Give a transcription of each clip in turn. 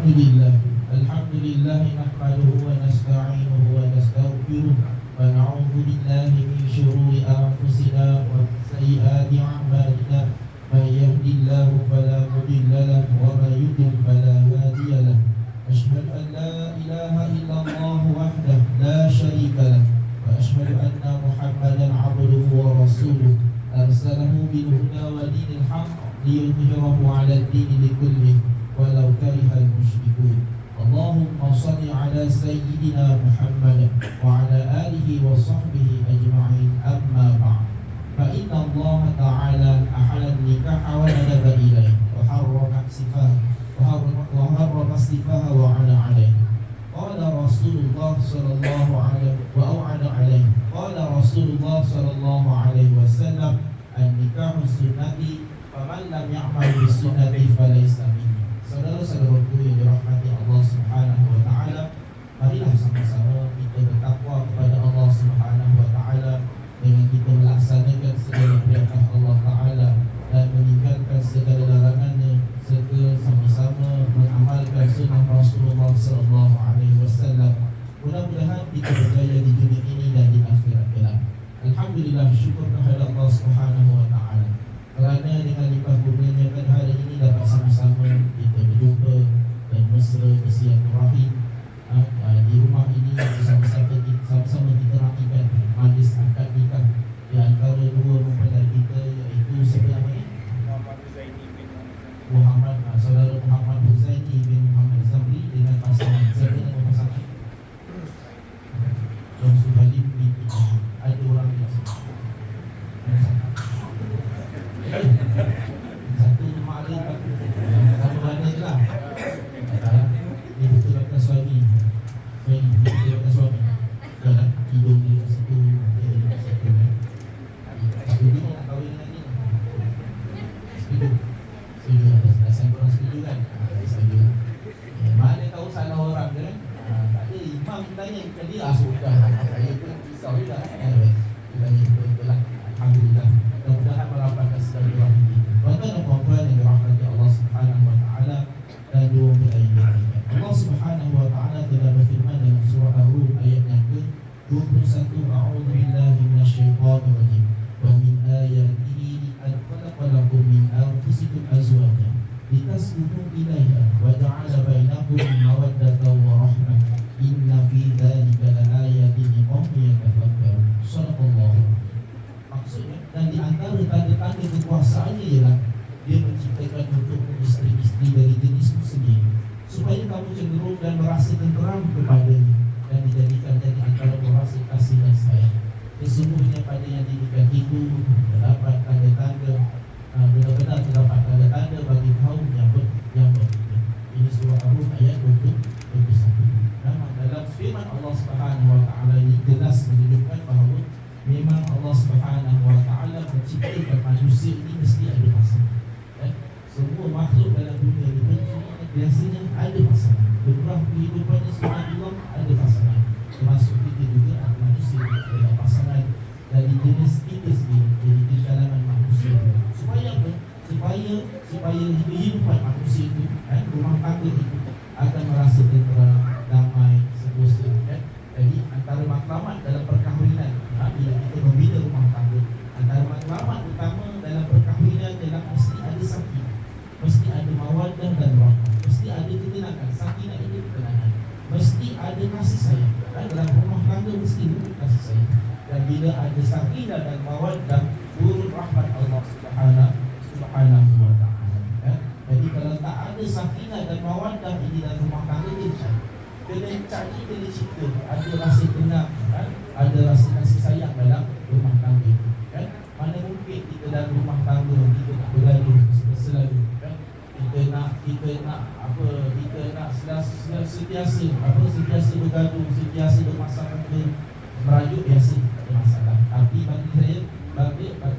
Alhamdulillah nahmaduhu wa nasta'inuhu wa nastaghfiruh wa na'udzu billahi min shururi anfusina wa min sayyiati a'malina. Man yahdihillahu fala mudilla lahu wa man yudlil fala hadiya lahu. Asyhadu an la ilaha illallah wahdahu la syarika lahu wa asyhadu anna Muhammadan 'abduhu wa rasuluh arsalahu bil huda wa dinil haqq liyudhhirahu 'ala ad-dini kullihi walau karihal musyrikun. Allahumma salli ala sayyidina Muhammad wa ala alihi wa sahbihi ajma'in, amma ba'd. Fa inna Allah ta'ala ahalla nikah wa nadaba ilayhi wa harrama istifaha wa ala alayhi. Qala Rasulullah sallallahu alaihi wa au'ada alayhi. Qala Rasulullah sallallahu alaihi wasallam, an-nikahu sunnati faman lam ya'mal bis sunnati falaysa minni. Saudara-saudaraku yang dirahmati Allah Subhanahu wa taala, marilah sama-sama kita bertakwa kepada Allah Subhanahu wa taala dengan kita melaksanakan segala perintah Allah taala dan meninggalkan segala larangannya, serta sama-sama mengamalkan sunnah Rasulullah sallallahu alaihi wasallam. Mudah-mudahan kita berjaya di dunia ini dan di akhirat kelak. Alhamdulillah, syukur kepada Allah Subhanahu wa taala kerana dengan limpah kurnianya pada hari ini dapat sama-sama kita berjumpa dan mesra bersilaturahim di rumah ini, sama-sama kita rakyatkan majlis akad nikah di antara dua mempelai kita, iaitu siapa namanya? Saudara Muhammad Huzaini bin Muhammad Zamri dengan pasangan. Siapa nama pasangan? Tuan Suhalim bin Ibrahim. Ada orang di sini. Satu maklim satu mana je lah. Dia betul-betul suami. Betul-betul suami. Jangan hidung dia kat situ, dia kat situ. Jadi nak kahwin dengan dia. Setuju? Setuju. Ada korang setuju kan? Setuju. Mana tahu salah orang ke kan? Tak ada, imam tanya ke dia, sudah. Saya pun risau juga. Dia tanya betul-betul lah. Alhamdulillah. Mudah-mudahan merapatkan silaturahmi kita. Tuan-tuan dan puan-puan yang dirahmati Allah Subhanahu wa taala dan dua mempelai kita. Allah Subhanahu wa taala telah berfirman dalam surah Ar-Rum ayat yang ke-21, A'udzu billahi minasyaitonir rajim. Wa min ayatihi an khalaqa lakum min anfusikum azwajan litaskunu ilaiha wa ja'ala bainakum mawaddatan wa rahmah. Inna fi dzalika laayatin liqaumin yatafakkarun. Shadaqallahu. Maksudnya, dan di antara tanda-tanda kekuasaannya ialah dia menciptakan untukmu isteri-isteri dari jenismu sendiri, supaya kamu cenderung dan merasa tenteram kepadanya, dan dijadikan dari antara rasa kasih dan sayang. Sesungguhnya pada yang dinikahi itu terdapat tanda-tanda, benar-benar terdapat tanda-tanda bagi kaum yang beriman. Ini surah Ar-Rum ayat 21. Dalam firman Allah Subhanahu wa taala ini jelas menunjukkan bahawa memang Allah Subhanahu wa taala menciptakan manusia ini mesti ada pasangan. Semua makhluk dalam dunia ini biasanya ada pasangan. Beberapa kehidupannya subhanallah ada pasangan. Termasuk kita juga ada manusia ada pasangan dari jenis kita sendiri, dari kalangan manusia. Supaya apa? Supaya kehidupan manusia itu, rumah tangga itu akan merasa tenteram, damai, seterusnya. Jadi antara matlamat dalam perkahwinan, bila kita membina rumah tangga, antara matlamat utama dalam perkahwinan adalah mesti ada sakinah, mesti ada mawaddah dan rahmah, mesti ada ketenangan. Sakinah itu ketenangan, mesti ada kasih sayang. Dalam rumah tangga mesti ada kasih sayang. Dan bila ada sakinah dan mawaddah, turun rahmat Allah Subhanahu wa taala. Jadi kalau tak ada sakinah dan mawaddah ini dalam rumah tangga, kena cari, kena cipta ada rasa tenang, ada rasa kasih sayang dalam rumah tangga itu, Mana mungkin kita dalam rumah tangga kita nak bergaduh selalu, kita nak sentiasa bergaduh, sentiasa bermasalah, merajuk biasa, tak ada masalah. Tapi bagi saya,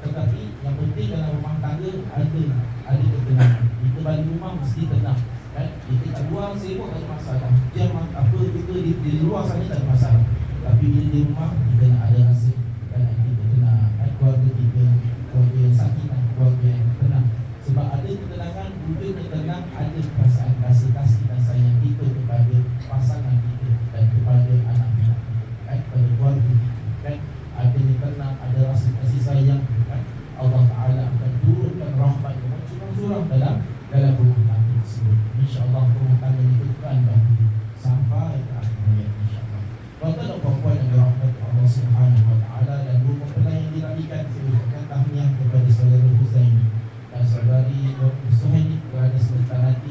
tetapi yang penting dalam rumah tangga ada ketenangan. Kita balik rumah mesti tenang. Kita kat luar sibuk tak ada masalah. Dia kita di luar sana tak ada masalah. Tapi bila di rumah kita nak ada rasa kita tenang, keluarga kita, keluarga yang sakinah, keluarga yang tenang. Sebab ada ketenangan, bukan tenang, ada perasaan kasih dan sayang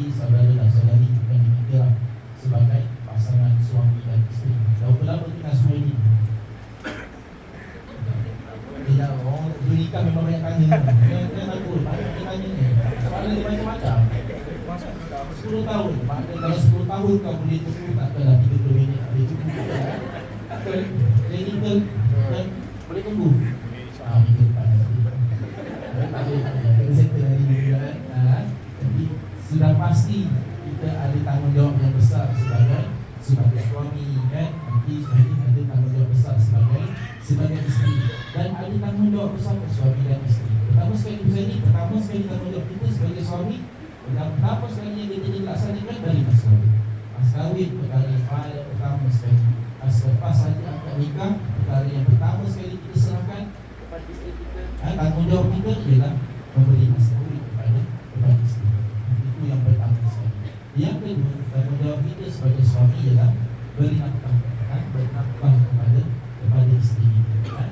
jadi saudara dan saudari akan diminta sebagai pasangan suami dan isteri. Berapa lama kita semua ini? Tidak, orang nikah memang banyak tanya. Dia takut, banyak tanya ni. Soalan dia macam-macam. 10 tahun, maknanya kalau 10 tahun kau boleh tunggu, takkanlah 30 minit boleh tunggu. Takkan, clinical dan boleh tunggu. Minggu depan nanti. Tak boleh settle hari ni kan. Jadi sudah pasti kita ada tanggungjawab yang besar sebagai suami kan. Nanti ada tanggungjawab besar sebagai isteri. Dan ada tanggungjawab besar suami dan isteri. Pertama sekali tanggungjawab kita sebagai suami. Pertama sekali yang kita dilaksanakan dari mas kahwin. Mas kahwin perkara yang pertama sekali. Selepas saja akad nikah, perkara yang pertama sekali kita serahkan kepada isteri kita. Tanggungjawab kita ialah memberi mas kahwin kepada isteri. Itu yang pertama sekali. Yang kedua, tanggungjawab kita sebagai suami ialah beri nafkah, kepada isteri kita.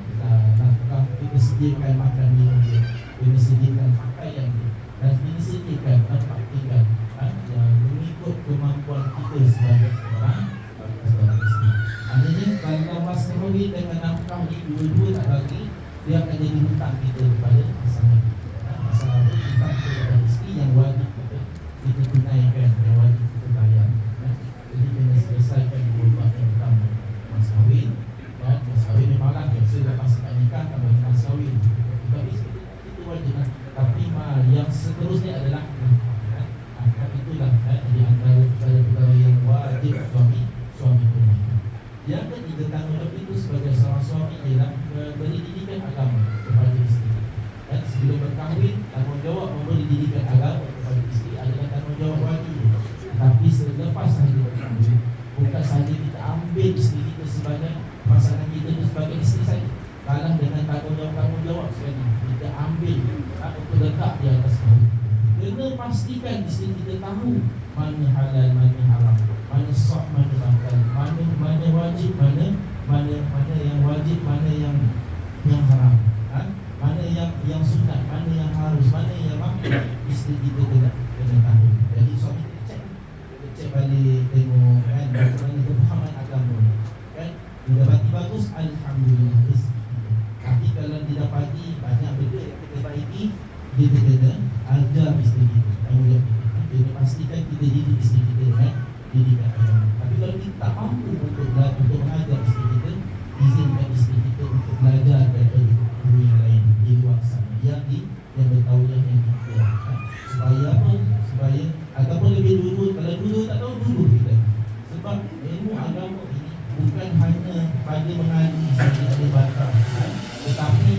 Nafkah kita sediakan makan minum dia, kita sediakan pakaian dia, dan kita sediakan tempat tinggal yang mengikut kemampuan kita sebagai seorang isteri. Maknanya kalau mas kahwin dengan nafkah ni dua-dua tak bagi, dia akan jadi hutang kita kepada pasangan kita. Masalah hutang kepada isteri yang wajib kita tunaikan, yang wajib kita bayar. Jadi kena selesaikan dua bab yang pertama, mas kahwin. Mas kahwin memanglah biasa lepas akad nikah tak bagi mas kahwin, tapi itu wajib. Tapi yang seterusnya adalah akad itulah di antara perkara yang wajib suami tunaikan. Yang ketiga, tanggungjawab itu sebagai seorang suami ialah memberi didikan agama kepada isteri. Dan sebelum berkahwin, tanggungjawab memberi didikan agama kepada isteri adalah tanggungjawab wajib. Tapi selepas sahaja berkahwin, bukan sahaja kita ambil isteri kita sebagai pasangan kita itu sebagai isteri saja, kalah dengan tanggungjawab sekali kita ambil untuk letak di atas kahwin. Kena pastikan isteri kita tahu mana halal, mana haram, mana sah, mana batal, mana wajib, mana yang wajib, mana yang haram, mana yang sunat, mana yang harus, mana yang makruh. Isteri kita kena tahu. Jadi suami kita cek balik, tengok kan bagaimana kefahaman agama kan. Didapati bagus, alhamdulillah isteri kita. Tapi kalau didapati banyak benda yang kita baiki, kita kena ajar isteri kita, tanggungjawab kita. Kena pastikan kita didik isteri kita dengan didikan agama. Tapi kalau kita tak mampu untuk mengajar isteri kita, izinkan isteri kita untuk belajar daripada guru yang lain di luar sana, yang bertauliah yang kita. Supaya apa? Supaya ataupun lebih dulu, kalau dulu tak tahu dulu kita. Sebab ilmu agama ini bukan hanya pada mengaji saja ada batas, tetapi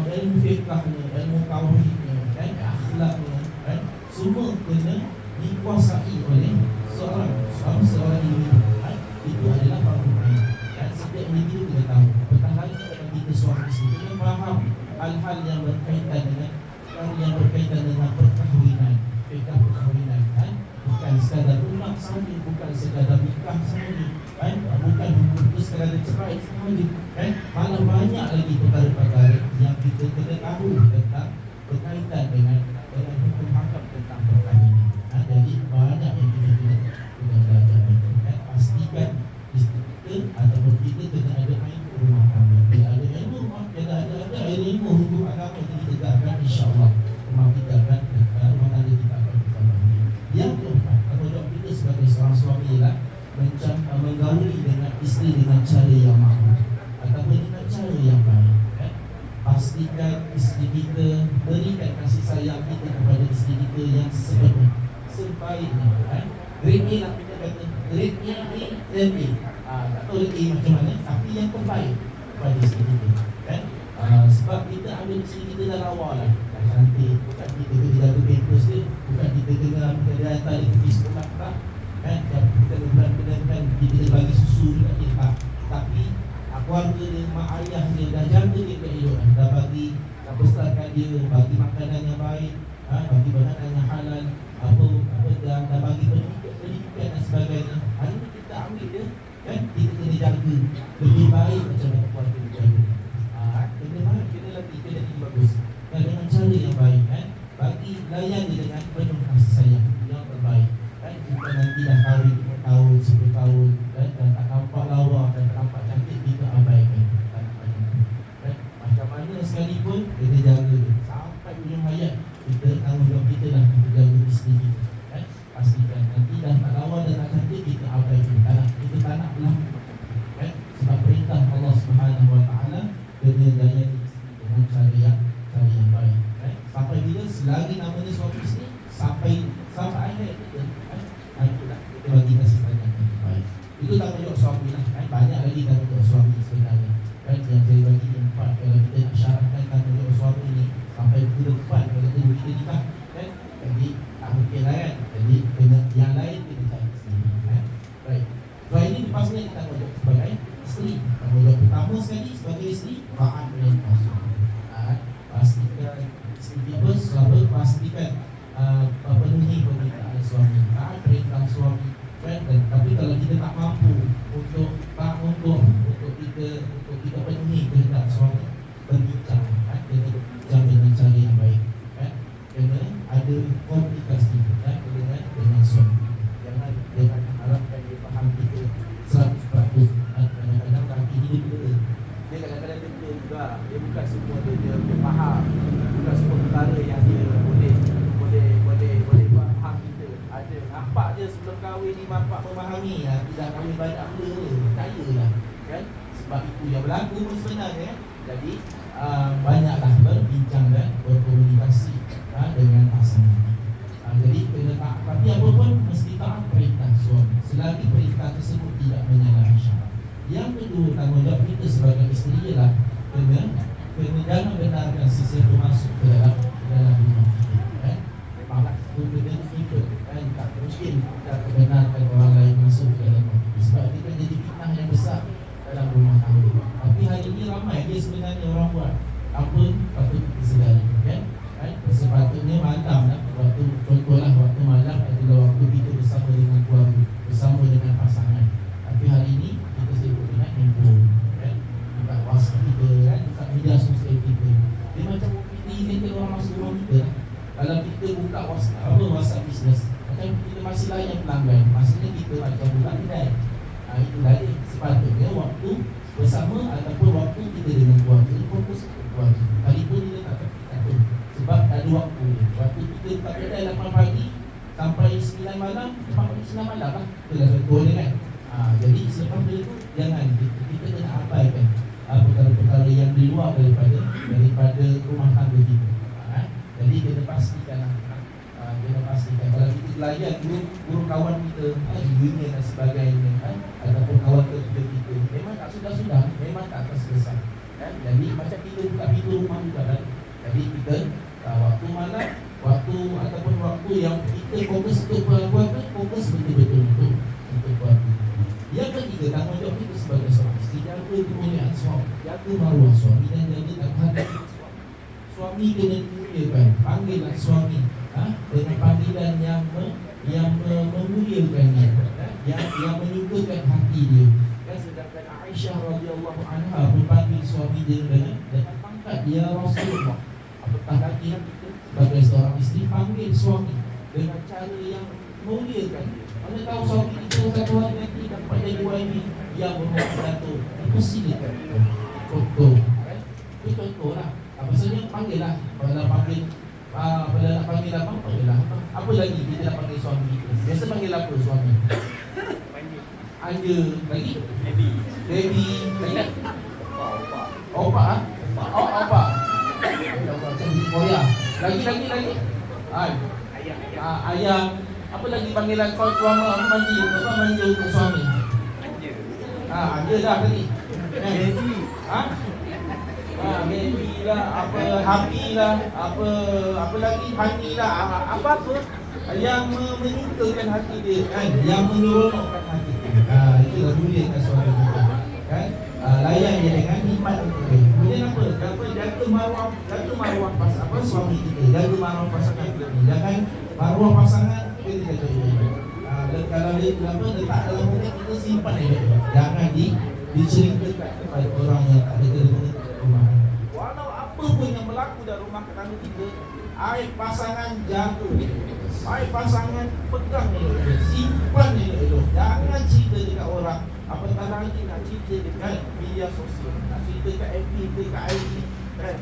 ilmu fiqhnya, ilmu tauhidnya, akhlaknya, semua kena dikuasai oleh seorang individu. Itu adalah fardu ain. Setiap individu kena tahu. Apatah lagi kalau kita suami isteri, kena faham hal-hal yang berkaitan dengan perkahwinan, fiqh perkahwinan. Bukan sekadar lunak sahaja, bukan sekadar nikah sahaja, bukan memutus sekadar cerai sahaja, malah banyak lagi perkara-perkara yang kita kena tahu tentang berkaitan dengan hukum hakam tentang perkahwinan. Jadi banyak yang kita kena belajar. Pastikan isteri kita ataupun kita kena ada ilmu rumah tangga. Bila ada ilmu hukum agama yang ditegakkan, insya-Allah rumah tangga kita akan berkembang. Yang keempat, tanggungjawab kita sebagai seorang suami ialah menggauli dengan isteri dengan cara yang makruh ataupun dengan cara yang baik. Pastikan isteri kita, berikan kasih sayang kita kepada isteri kita yang sepenuh, sebaiknya. Grade A lah kita kata, grade A, dan A. Tak tahu A macam mana, tapi yang terbaik kepada isteri kita. Sebab kita ambil isteri kita dah lawa lah, dah cantik, bukan kita kena jaga pampers dia, bukan kita kena dia hantar dia pergi sekolah tak, kita benar-benar kita bagi susu dekat dia tak. Tapi keluarga dia, mak ayah dia dah jaga dia kehidupan, dah besarkan dia, bagi makanan yang baik, bagi makanan yang halal, dah bagi pendidikan dan sebagainya. Hari ni kita ambil dia, kita kena jaga lebih baik macam mana keluarga dia jaga. Kena baik, kena latih, kena jadi bagus, dan dengan cara yang baik, bagi layan dia dengan penuh kasih sayang yang terbaik. lagi dah kahwin 5 tahun, 10 tahun kan, dan tak nampak lawa dan tak nampak cantik, kita abaikan. Tak nampak cantik kan? Macam mana sekalipun kita jaga dia sampai ujung hayat. Kita tanggungjawab kita lah, kita jaga isteri kita kan? Pastikan nanti dah tak lawa dan tak cantik, kita abaikan. Kita tak nak berlaku kan? Sebab perintah Allah Subhanahu Wa Taala kena layani isteri dengan cara yang baik kan? Sampai bila selagi namanya suami isteri, sampai akhir kita kan? Itulah kita bagi kasih sayang yang baik. Itu tanggungjawab suami lah kan? Banyak lagi tanggungjawab suami sebenarnya kan? Yang saya bagi 4. Kalau kita nak syarahkan tanggungjawab suami ni sampai ke depan, kalau kita nikah kan? Jadi tak mungkin lah kan? Jadi kena, yang lain kita cari sendiri kan? Baik. So ini dipasnya kita tanggungjawab sebagai isteri. Tanggungjawab pertama sekali sebagai isteri, taat perintah suami. Pastikan isteri kita selalu pastikan penuhi permintaan suami, taat perintah suami kan? Dan tapi kalau kita tak mampu untuk kita penuhi kehendak suami, berbincang kan? Kena berbincang dengan cara yang baik kan? Kena ada komunikasi kan? Dengan suami. Jangan harapkan dia faham kita 100%. Kadang-kadang laki ni dia kadang-kadang dia juga, dia bukan semua dia faham, bukan semua perkara yang dia boleh faham kita. Ada nampak je sebelum kahwin ni bapak memahami lah, tidak kahwin banyak benda percaya lah kan? Sebab itu yang berlaku sebenarnya. Jadi banyaklah berbincang dan berkomunikasi dengan pasangan. Jadi kena taat, tapi apa pun mesti taat perintah suami selagi perintah tersebut tidak menyalahi syarat. Yang kedua, tanggungjawab kita sebagai isteri ialah kena jangan benarkan sesiapa masuk ke dalam rumah kita kan? Memanglah itu kena ikut kan? Tak mungkin kita benarkan orang lain masuk ke dalam rumah kita, sebab kita jadi fitnah yang besar dalam rumah tangga. Tapi hari ini ramai dia sebenarnya orang buat apa patut kita sedari kan? Sepatutnya malam lah, contohlah waktu malam adalah waktu kita bersama dengan keluarga, bersama dengan pasangan. Tapi hari ini kita sibuk dengan handphone kan? Buka WhatsApp kita kan? Buka media sosial kita. Dia macam kita orang masuk rumah kita. Kalau kita buka WhatsApp bisnes, macam kita masih layan pelanggan, maksudnya kita macam buka kedai. Itulah dia. Sepatutnya waktu bersama ataupun waktu kita dengan keluarga, fokus ke keluarga. Kali pun kita tak terfikir sebab ada waktu kita buka kedai 8 pagi sampai 9 malam, 9 malam lah. Itulah contohnya kan. Jadi selepas itu jangan kita kena abaikan perkara-perkara yang di luar daripada rumah tangga kita. Jadi kena pastikan kalau kita layan guru kawan kita di dunia dan sebagainya ataupun kawan kerja kita, memang tak sudah memang tak akan selesai kan? Jadi macam kita buka pintu rumah juga kan? Jadi kita waktu malam, ataupun waktu yang kita fokus untuk keluarga, fokus betul-betul untuk keluarga. Yang ketiga, tanggungjawab kita sebagai seorang isteri, jaga kemuliaan suami, jaga maruah suami dan jaga kehadiran suami. Suami kena dimuliakan, panggillah suami dengan panggilan yang memuliakan dia, yang menyukakan hati dia. Kan sedangkan Aisyah radhiyallahu anha memanggil suami dia dengan pangkat ya Rasulullah. Apatah lagi kita sebagai seorang isteri panggil suami dengan cara yang memuliakan dia. Mana tahu suami kita satu hari nanti dapat jadi YB yang berhormat Datuk, dipersilakan. Contoh kan? Itu contoh lah. Maksudnya panggil lah. Kalau nak panggil panggil lah. Apa lagi kita nak panggil suami kita? Biasa panggil apa suami? Anja. Lagi? Baby. Lagi? Opa. Opa. Lagi. Ayam. Apa lagi panggilan kau suami manja untuk suami? Anja dah tadi. Baby. Baby lah, happy lah, apa lagi, honey lah, apa yang menyukakan hati dia kan, yang menyeronokkan hati dia. Itulah muliakan suami kita kan. Layan dia dengan nikmat untuk dia. Kemudian apa? Jaga maruah pasangan suami kita, jaga maruah pasangan kita. Jangan maruah pasangan kita jaga dia. Kalau dia letak dalam mulut kita, simpan dia. Jangan diceritakan kepada orang yang tak ada kena rumah. Walau apa pun yang berlaku dalam rumah tangga kita, pasangan jaga Hai pasangan, pegang elok, simpan elok. Jangan cerita dekat orang. Apatah lagi nak cerita dekat media sosial, nak cerita kat FB ke kat IG.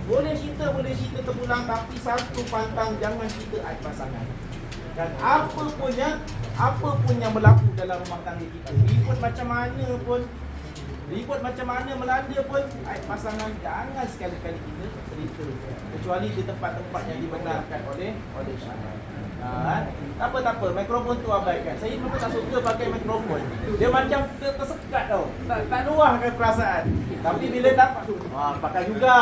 Boleh cerita terpulang, tapi satu pantang, jangan cerita aib pasangan. Dan apa pun yang berlaku dalam rumah tangga kita, ribut macam mana melanda pun, aib pasangan jangan sekali-kali kita cerita, kecuali di tempat-tempat yang dibenarkan oleh syariat. Tak apa, mikrofon tu abaikan. Saya memang tak suka pakai mikrofon. Dia macam tersekat tau. Tak luahkan perasaan. Tapi bila dapat tu, pakai juga.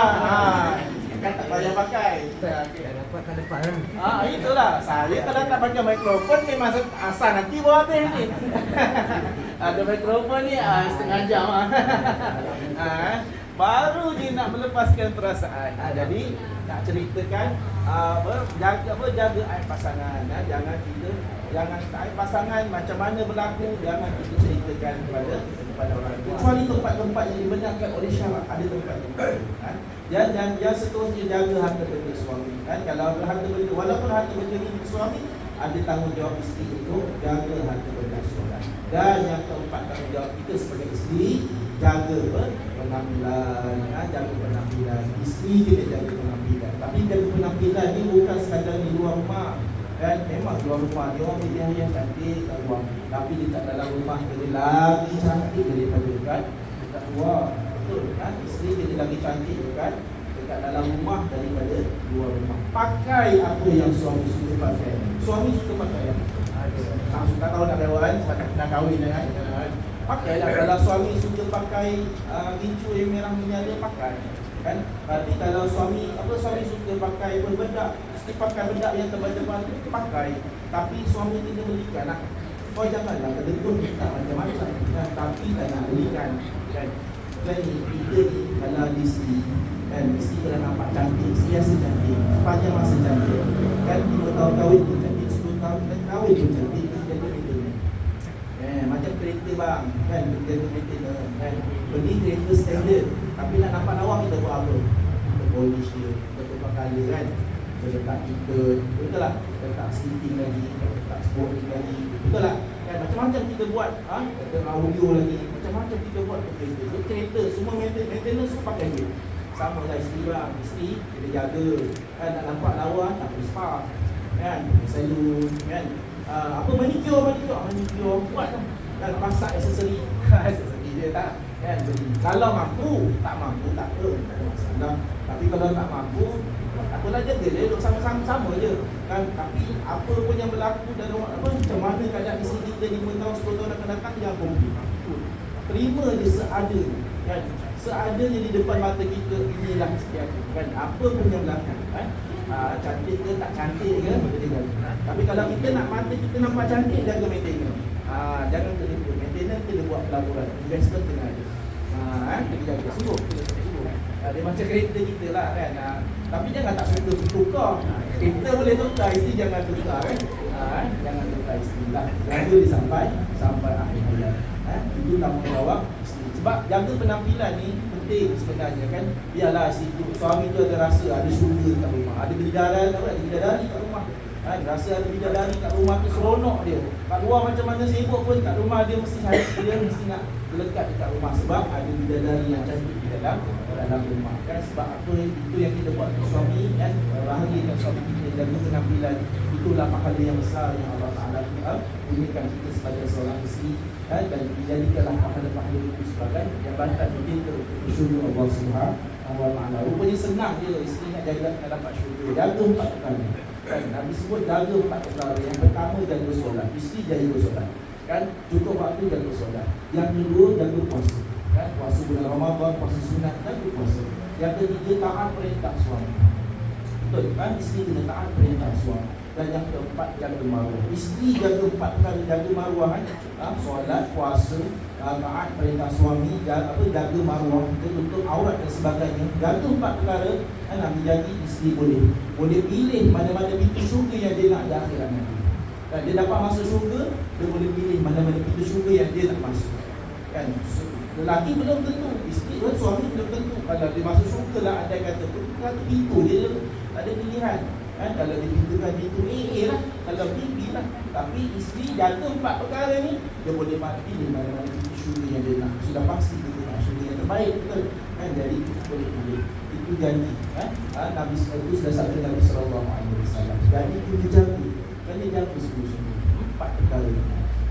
Kan tak payah pakai. Dapat tak dapat kan? Itulah. Saya kalau tak pakai mikrofon memang asal nanti bawa habis ni. Ada mikrofon ni setengah jam. Baru dia nak melepaskan perasaan. Jadi nak ceritakan jaga aib pasangan. Jangan aib pasangan macam mana berlaku, jangan kita ceritakan kepada orang. Kecuali tempat-tempat yang dibenarkan oleh syarak, ada tempat-tempat. Dan yang seterusnya, jaga harta benda suami. Kalau harta benda, walaupun harta benda milik suami, ada tanggungjawab isteri untuk jaga harta benda suami. Dan yang keempat, tanggungjawab kita sebagai isteri, jaga penampilan. Jaga penampilan. Isteri kita jaga penampilan. Tapi jaga penampilan ni bukan sekadar di luar rumah. Memang luar rumah dia orang dia cantik kat luar. Tapi dia tak dalam rumah, dia lagi cantik daripada dekat luar. Betul kan? Isteri dia lagi cantik dekat dalam rumah daripada luar rumah. Pakai apa yang suami suka pakai. Suami suka pakai apa? Tak tahu nak kawan, nak kahwin kan? Pakailah. Kalau suami suka pakai gincu yang merah menyala, pakai kan. Tapi kalau suami suka pakai bedak, mesti pakai bedak yang tebal-tebal tu, pakai. Tapi suami tidak belikan lah. Kau janganlah kedekut tak macam-macam kan? Tapi tak nak belikan kan. Jadi kita ni kalau ada isteri kan, mesti kalau nampak cantik, sentiasa cantik, sepanjang masa cantik kan. 5 tahun kahwin pun cantik, 10 tahun kahwin pun cantik. Macam kereta bang kan, kereta kan, beli kereta standard, tapi nak nampak lawa kita buat apa? Kita polish dia, kita tukar colour kan, kita letak tiket, betul tak? Kita letak seating lagi, kita letak sporting lagi, betul tak? Kan, macam-macam kita buat, kita audio lagi, macam-macam kita buat kereta. Kereta semua maintenance semua pakai duit. Sama lah isteri bang, isteri kita jaga kan, nak nampak lawa tak pergi spa kan, salon kan, manicure buat kan, pasak aksesori dia tak kan, beli. Kalau mampu, tak mampu tak apa, tak ada masalah. Tapi kalau tak mampu, apalah, jaga dia, duduk sama-sama je kan. Tapi apa pun yang berlaku dalam macam mana keadaan isteri kita 5 tahun 10 tahun akan datang, jangan komplain. Terima dia seadanya kan, seadanya di depan mata kita. Inilah isteri aku kan, apa pun yang berlaku kan. Cantik ke tak cantik ke, tapi kalau kita nak mata kita nampak cantik, jaga maintenance. Jangan terlupa maintenance, kita buat pelaburan, investor kena ada. Kita jaga sungguh. Dia macam kereta kita lah kan. Tapi jangan tak suka tukar. Kita boleh tukar, isteri jangan tukar kan. Jangan tukar isteri lah. Jaga dia sampai akhir hayat. Itu tanggungjawab isteri. Sebab jaga penampilan ni penting sebenarnya kan. Biarlah suami tu ada rasa ada syurga kat rumah, ada bidadari kat rumah kan, rasa ada bidadari kat rumah tu seronok dia. Kat luar macam mana sibuk pun, kat rumah dia mesti nak lekat dekat rumah, sebab ada bidadari yang cantik di dalam rumah kan. Sebab apa itu yang kita buat untuk suami kan, bahagikan suami kita, jaga penampilan. Itulah pahala yang besar yang Allah Ta'ala berikan kita sebagai seorang isteri kan, dan dijadikanlah pahala-pahala itu sebagai jabatan kita untuk bersyukur Allah Subhanahu wa Ta'ala. Rupanya senang je isteri nak dapat syurga. Jaga 4 perkara kan, Nabi sebut jaga 4 perkara. Yang pertama, jaga solat. Isteri jaga solat kan, cukup waktu jaga solat. Yang kedua, jaga puasa kan, puasa bulan Ramadan, puasa sunat, jaga puasa. Yang ketiga, taat perintah suami. Betul kan, isteri kena taat perintah suami. Dan yang keempat, jaga maruah. Isteri jaga 4 perkara, jaga maruah kan, solat, puasa, taat perintah suami, jaga maruah, tutup aurat dan sebagainya. Jaga 4 perkara kan, Nabi jadi isteri boleh pilih mana-mana pintu syurga yang dia nak di akhirat nanti. Dan dia dapat masuk syurga, dia boleh pilih mana-mana pintu syurga yang dia nak masuk kan. Lelaki belum tentu, isteri dan suami belum tentu. Kalau dia masuk syurga lah, ada kata pintu dia ada pilihan Kalau ditentukan itu AA lah, kalau B lah. Tapi isteri jaga 4 perkara ni, dia boleh mati di mana-mana titik syurga yang dia nak. Sudah pasti kita nak syurga yang terbaik, betul? Jadi kita boleh pilih. Itu janji. Nabi itu sudah sabda Nabi SAW. Jadi kita jaga. Kena jaga sungguh-sungguh 4 perkara ni.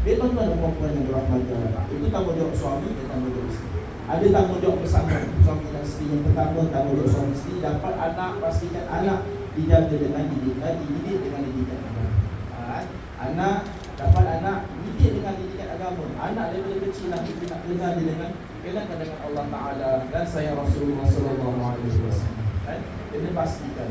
Dia tuan-tuan dan puan-puan yang berahmat Allah. Itu tanggungjawab suami dan tanggungjawab isteri. Ada tanggungjawab bersama suami dan isteri. Yang pertama, tanggungjawab suami isteri dapat anak, pastikan anak dijaga dengan didikan, dididik dengan didikan agama. Anak dapat anak dididik dengan didikan agama. Anak daripada kecil lah kita nak kenal dia dengan Allah Taala dan sayang Rasulullah SAW. Kena pastikan.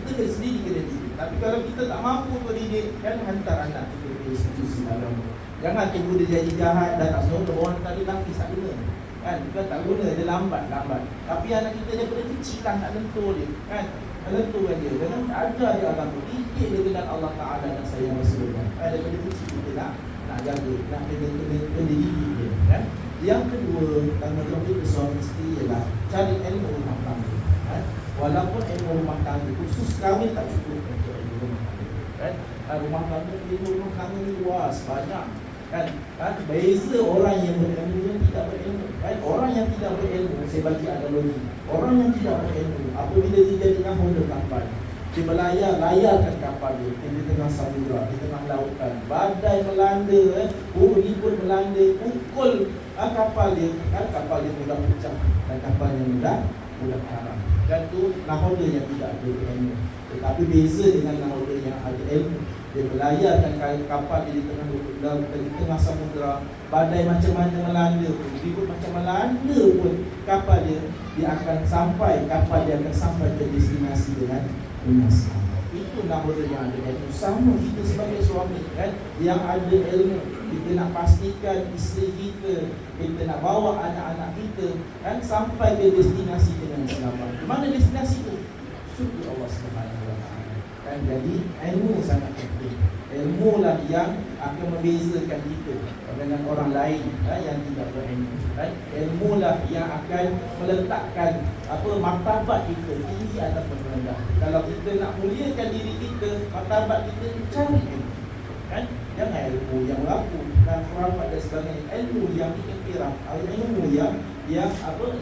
Kita sendiri kena didik. Tapi kalau kita tak mampu mendidik, hantar anak kita ke institusi agama. Jangan tunggu dia jadi jahat dan tak semua orang tadi nafis tak guna. Bukan tak guna, dia lambat. Tapi anak kita daripada kecil lah nak lentur dia. Lenturkan dia. Jangan ajar dia agama. Didik dia dengan Allah Ta'ala dan sayang Rasulullah. Daripada kecil kita nak jaga, nak kena didik dia. Yang kedua, tanggungjawab kita suami isteri ialah cari ilmu rumah tangga. Walaupun ilmu rumah tangga khusus kami tak cukup untuk ilmu rumah tangga. Rumah tangga, ilmu rumah tangga ni luas, banyak. Beza orang yang berilmu dan tidak berilmu. Orang yang tidak berilmu, saya bagi analogi. Orang yang tidak berilmu, apabila dia jadikan honda kapal, dia layarkan kapal dia di tengah samudera, di tengah lautan. Badai melanda, ribut melanda, pukul kapal dia, kapal dia mudah pecah dan kapalnya mudah karam. Dan tu nahoda yang tidak ada ilmu. Tetapi beza dengan nahoda yang ada ilmu. Dia melayarkan kapal dia di tengah samudera. Badai macam mana melanda pun, ribut macam melanda pun, kapal dia akan sampai ke destinasi dengan selamat. Itu nahoda yang ada ilmu. Sama kita sebagai suami yang ada ilmu. Kita nak pastikan isteri kita nak bawa anak-anak kita sampai ke destinasi dengan selamat. Di mana destinasi itu? Syurga Allah Subhanahu Wa Taala. Jadi ilmu sangat penting. Ilmu lah yang akan membezakan kita dengan orang lain yang tidak berilmu. Ilmu lah yang akan meletakkan martabat kita tinggi ataupun rendah. Kalau kita nak muliakan diri kita, martabat kita cari ilmu. Jangan ilmu yang laku dan khurafat dan sebagainya. Ilmu yang diiktiraf, ilmu yang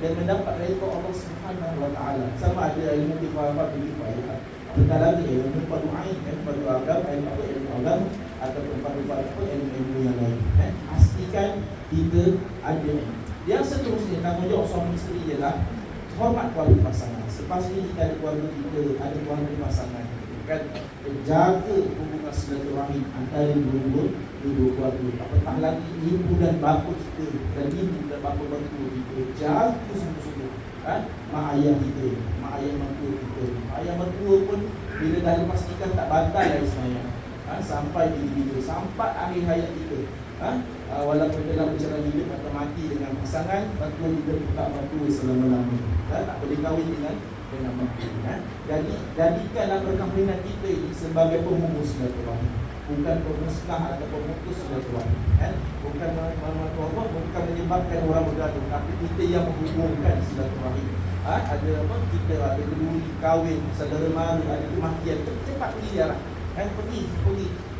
dan mendapat redha Allah Subhanahu Wa Taala. Sama ada ilmu kifayah kifayah. Bentar lagi ilmu fardu ain, fardu agama, ilmu agama ataupun fardu ilmu yang lain. Pastikan kita ada ilmu. Yang seterusnya tanggungjawab suami isteri ialah hormat keluarga pasangan. Selepas ini kita ada keluarga kita, ada keluarga pasangan. Jaga hubungan silaturahim antara dua keluarga. Apatah lagi ibu dan bapa kita dan ibu dan bapa mertua kita. Jaga sungguh-sungguh mak ayah kita, mak ayah mertua kita. Mak ayah mertua pun bila dah dipastikan tak batal dari semayang sampai bila sampai akhir hayat kita. Walaupun dalam perjalanan hidup atau mati dengan pasangan, mertua kita tetap mertua selama-lamanya. Tak boleh kahwin dengan mertua. Jadi jadikanlah perkahwinan kita ini sebagai pemumus silaturahim, bukan pemusnah atau pemutus silaturahim. Bukan menyebabkan orang bergaduh, tapi kita yang menghubungkan silaturahim. Kita ada keduri kahwin, saudara mara, ada kematian, cepat pergi dia lah. Pergi.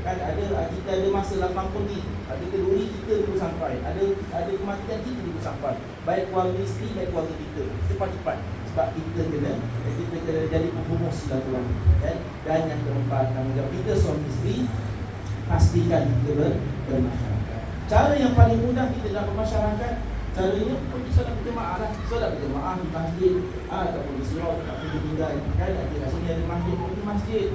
Kita ada masa lapang pergi. Ada keduri kita dulu sampai. Ada kematian kita dulu sampai. Baik keluarga isteri, baik keluarga kita. Cepat-cepat. Sebab kita kena jadi penghubung silaturahim. Dan yang keempat, tanggungjawab kita suami isteri, pastikan kita bermasyarakat. Cara yang paling mudah kita dalam bermasyarakat, caranya pergi solat berjemaah lah. Solat berjemaah di masjid ataupun di surau, tak perlu tinggal. Ada kat sini ada masjid, pergi masjid.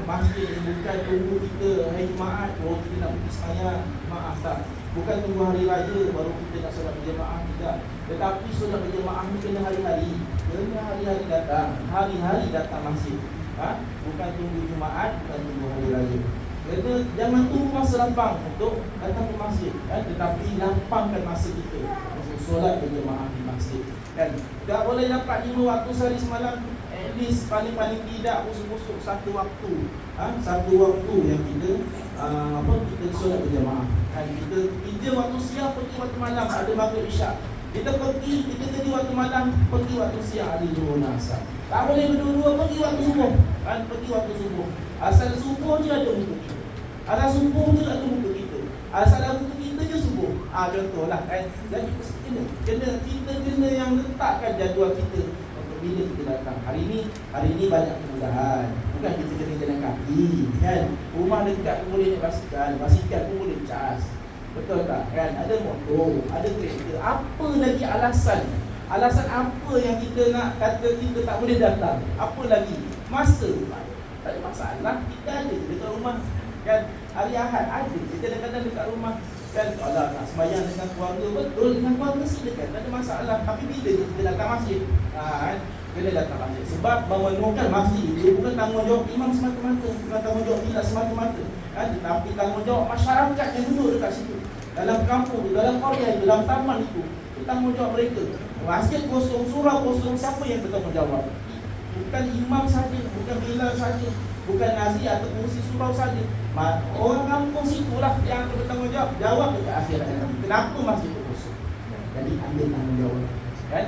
Masjid ni bukan tunggu kita hari Jumaat baru kita nak pergi sembahyang. Maaf tak. Bukan tunggu hari raya baru kita nak solat berjemaah, tidak. Tetapi solat berjemaah ni kena hari-hari. Kena hari-hari datang. Hari-hari datang masjid. Bukan tunggu Jumaat, bukan tunggu hari raya. Kena jangan tunggu masa lapang untuk datang ke masjid. Tetapi lapangkan masa kita untuk solat berjemaah di masjid. Tak boleh dapat 5 waktu sehari semalam. At least paling-paling tidak busuk-busuk satu waktu. Satu waktu yang kita kita solat berjemaah. Kita waktu siang pergi waktu malam, ada maghrib isyak. Kita jadi waktu malam, pergi waktu siang, ada zuhur dan asar. Tak boleh berdua-dua, pergi waktu subuh. Kan, pergi waktu subuh. Asal subuh je ada muka kita. Asal subuh je ada muka kita. Asal ada muka kita je subuh. Contohlah kan. Jadi kita kena yang letakkan jadual kita untuk bila kita datang. Hari ni banyak kemudahan. Bukan kita kena jalan kaki kan. Rumah dekat pun boleh naik basikal pun boleh cas. Betul tak? Kan? Ada motor, ada kereta. Apa lagi alasan? Alasan apa yang kita nak kata kita tak boleh datang? Apa lagi? Masa. Tak ada masalah. Kita ada dekat rumah. Kan? Hari Ahad ada. Kita kadang-kadang dekat rumah. Kan? Kalau nak sembahyang dengan keluarga, betul dengan keluarga silakan. Tak ada masalah. Tapi bila kita datang masjid, kan? Kena datang masjid. Sebab membangunkan masjid itu bukan tanggungjawab imam semata-mata. Bukan tanggungjawab tidak semata-mata. Tetapi tanggungjawab masyarakat yang duduk dekat situ. Dalam kampung, dalam Korea itu, dalam taman itu tanggungjawab mereka. Masjid kosong, surau kosong, siapa yang bertanggungjawab? Bukan imam saja, bukan Bilal saja, bukan Nazi atau pengurusi surau saja. Orang kampung situlah yang bertanggungjawab. Jawab dekat akhirat. Kenapa masjid itu kosong? Jadi ambil tanggungjawab. Kan?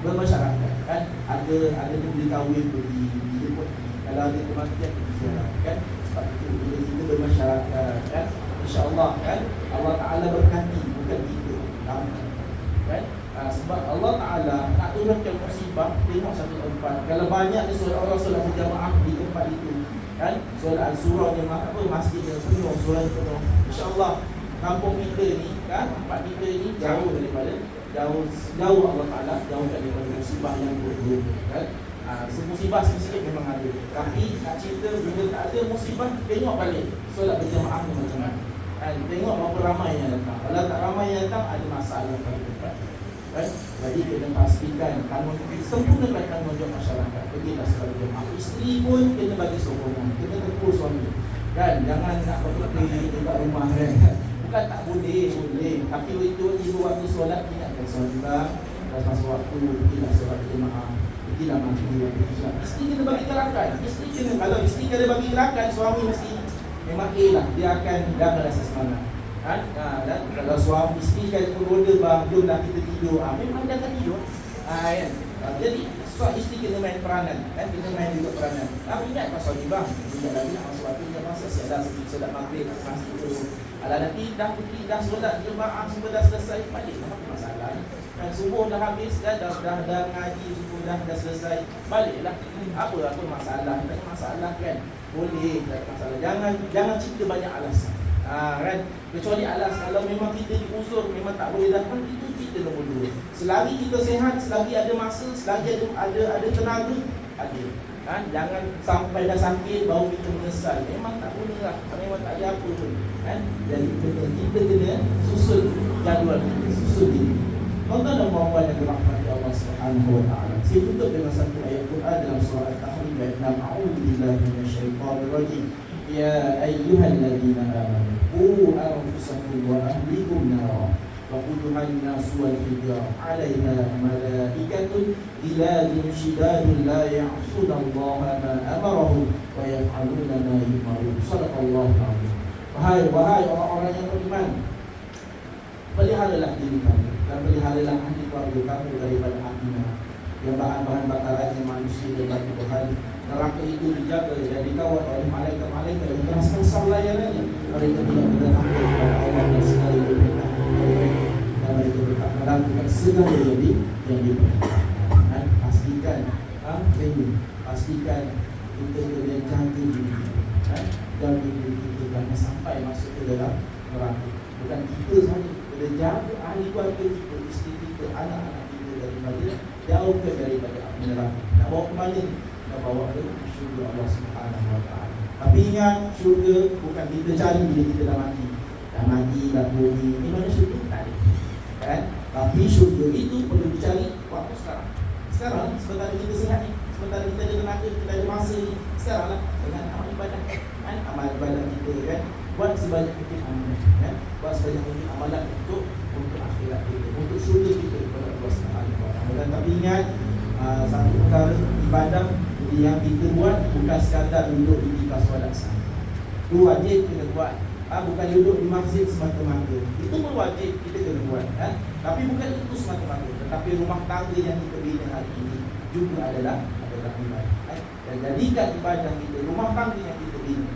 Bermasyarakat. Kan? Ada yang boleh kahwin, pergi jemput. Kalau ada kematian, pergi kan? Sebab itu bila kita bermasyarakat, kan? InsyaAllah kan Allah Ta'ala berkati, bukan kita kan? Sebab Allah Ta'ala nak turunkan musibah. Tengok satu tempat. Kalau banyak orang solat berjamaah di tempat itu kan, solat surau yang masjid yang penuh, solat penuh, InsyaAllah kampung kita ni kan, tempat kita ni jauh daripada jauh Allah Ta'ala jauhkan daripada musibah yang buruk kan. Musibah sikit-sikit memang ada. Tapi nak cerita bila tak ada musibah, tengok balik solat berjamaah ni macam mana. Tengok berapa ramai yang datang. Kalau tak ramai yang datang, ada masalah pada tempat. Kan? Jadi kena pastikan sempurnakan tanggungjawab masyarakat. Pergilah solat berjamaah. Isteri pun kena bagi sokongan. Kena tegur suami. Kan? Jangan nak berpikir dekat rumah kan. Bukan tak boleh. Tapi itu ibu waktu solat ingatkan solat. Lepas masuk waktu, pergilah solat berjamaah. Pergilah mandi. Isteri kena bagi gerakan. Kalau isteri kena bagi gerakan, suami mesti memang lah, dia akan rasa semangat kan? Dan kalau suami isteri kan beroda bang, jomlah kita tidur, memang dia akan tidur kan? Jadi isteri kena main peranan kan? Kena main juga peranan. Ingat pasal ni bang, tidak lagi nak masuk waktu dia masa siadah solat maghrib masih itu. Kalau nanti dah solat jemaah semua dah selesai, balik tak ada masalah kan? Subuh dah habis dah ngaji, subuh dah selesai, baliklah. Apa masalah? Tak ada masalah kan? Boleh, tak ada masalah. Jangan cerita banyak alasan. Kan? Kecuali alasan kalau memang kita diuzur, memang tak boleh datang, itu kita nombor dua. Selagi kita sihat, selagi ada masa, selagi ada tenaga, ada. Kan? Jangan sampai dah sakit baru kita menyesal. Memang tak boleh lah. Memang tak ada apa pun. Kan? Jadi kita kena susun jadual kita, susun diri. Tuan-tuan dan puan-puan yang dirahmati Allah Subhanahu wa taala. Saya tutup dengan satu ayat Quran dalam surah Al-Tahrim ayat 6. A'udzubillahi minasyaitonir rajim. Ya ayyuhalladzina amanu qu anfusakum wa ahlikum nara waquduha an-nas wal hijarah 'alaiha malaikatun ghiladun shidadun la ya'suna Allaha ma amarahum wa yaf'aluna ma yu'marun. Shadaqallahu alazim. Wahai orang-orang yang beriman, peliharalah diri kamu dan peliharalah ahli keluarga kamu daripada api yang bahan-bahan bakarannya manusia dan batu Tuhan. Neraka itu dijaga dan dikawal oleh malaikat-malaikat yang berasal layanannya. Mereka tidak bertakwa kepada Allah dan segala perintah mereka, dan mereka bertak melakukan segala yang diperintahkan. Pastikan pastikan kita kena jaga diri dan diri kita jangan sampai masuk ke dalam neraka. Bukan kita saja, kena jaga ahli keluarga kita, isteri kita, anak-anak kita jauhkan daripada api neraka. Nak bawa ke mana? Nak bawa ke syurga Allah Subhanahu wa taala. Tapi ingat, syurga bukan kita cari bila kita dah mati. Dah bumi. Ini mana syurga? Tak ada. Kan? Tapi syurga itu perlu dicari waktu sekarang. Sekarang, sebentar kita sihat ni, sebentar kita ada tenaga, kita ada masa ni. Sekarang lah, dengan amal ibadah kan? Amal ibadah kita kan? Buat sebanyak mungkin amalan kan? Buat sebanyak mungkin amalan untuk akhirat kita, untuk syurga kita kepada Allah Subhanahu wa taala. Dan tapi ingat, satu perkara ibadah yang kita buat bukan sekadar duduk di itikaf solat sahaja. Itu wajib kena buat. bukan duduk di masjid semata-mata. Itu berwajib kita kena buat. Tapi bukan itu semata-mata. Tetapi rumah tangga yang kita bina hari ini juga adalah ibadah. Dan jadikan ibadah kita, rumah tangga yang kita bina